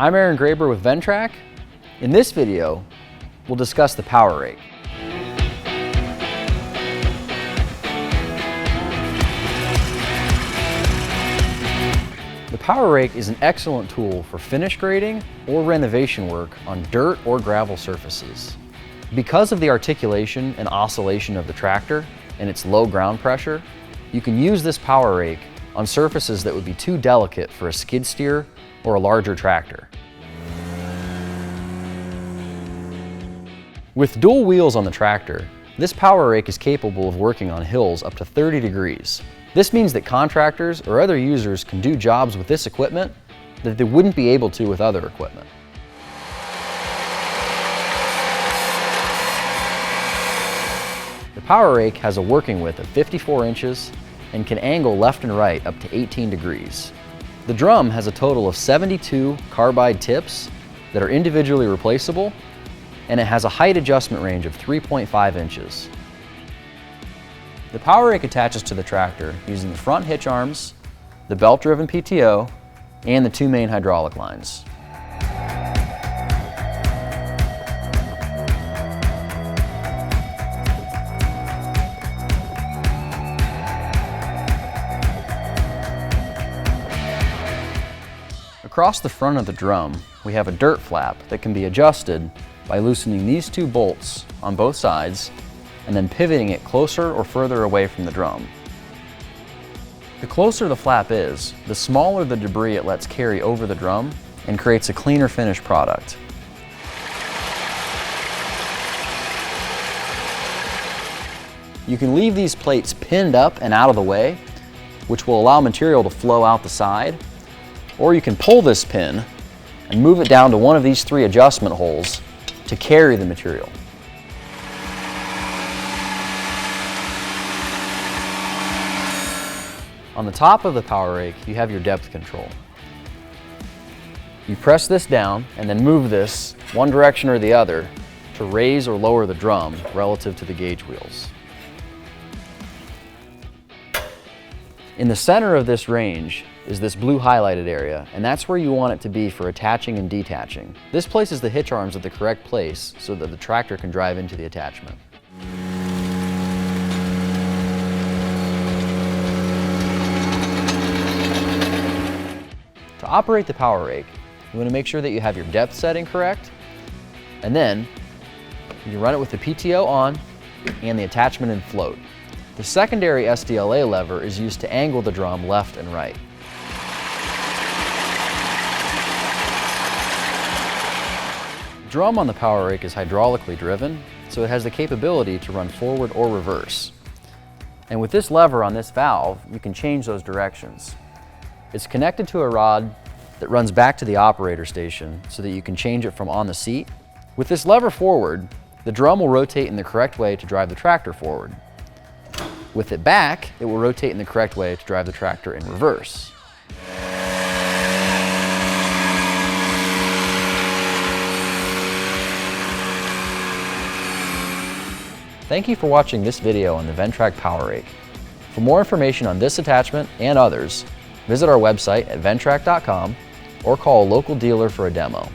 I'm Aaron Graber with Ventrac. In this video, we'll discuss the Power Rake. The Power Rake is an excellent tool for finish grading or renovation work on dirt or gravel surfaces. Because of the articulation and oscillation of the tractor and its low ground pressure, you can use this Power Rake on surfaces that would be too delicate for a skid steer or a larger tractor. With dual wheels on the tractor, this Power Rake is capable of working on hills up to 30 degrees. This means that contractors or other users can do jobs with this equipment that they wouldn't be able to with other equipment. The Power Rake has a working width of 54 inches and can angle left and right up to 18 degrees. The drum has a total of 72 carbide tips that are individually replaceable, and it has a height adjustment range of 3.5 inches. The Power Rake attaches to the tractor using the front hitch arms, the belt-driven PTO, and the two main hydraulic lines. Across the front of the drum, we have a dirt flap that can be adjusted by loosening these two bolts on both sides and then pivoting it closer or further away from the drum. The closer the flap is, the smaller the debris it lets carry over the drum and creates a cleaner finished product. You can leave these plates pinned up and out of the way, which will allow material to flow out the side, or you can pull this pin and move it down to one of these three adjustment holes to carry the material. On the top of the Power Rake, you have your depth control. You press this down and then move this one direction or the other to raise or lower the drum relative to the gauge wheels. In the center of this range is this blue highlighted area, and that's where you want it to be for attaching and detaching. This places the hitch arms at the correct place so that the tractor can drive into the attachment. To operate the Power Rake, you want to make sure that you have your depth setting correct, and then you run it with the PTO on and the attachment in float. The secondary SDLA lever is used to angle the drum left and right. The drum on the Power Rake is hydraulically driven, so it has the capability to run forward or reverse. And with this lever on this valve, you can change those directions. It's connected to a rod that runs back to the operator station so that you can change it from on the seat. With this lever forward, the drum will rotate in the correct way to drive the tractor forward. With it back, it will rotate in the correct way to drive the tractor in reverse. Thank you for watching this video on the Ventrac Power Rake. For more information on this attachment and others, visit our website at ventrac.com or call a local dealer for a demo.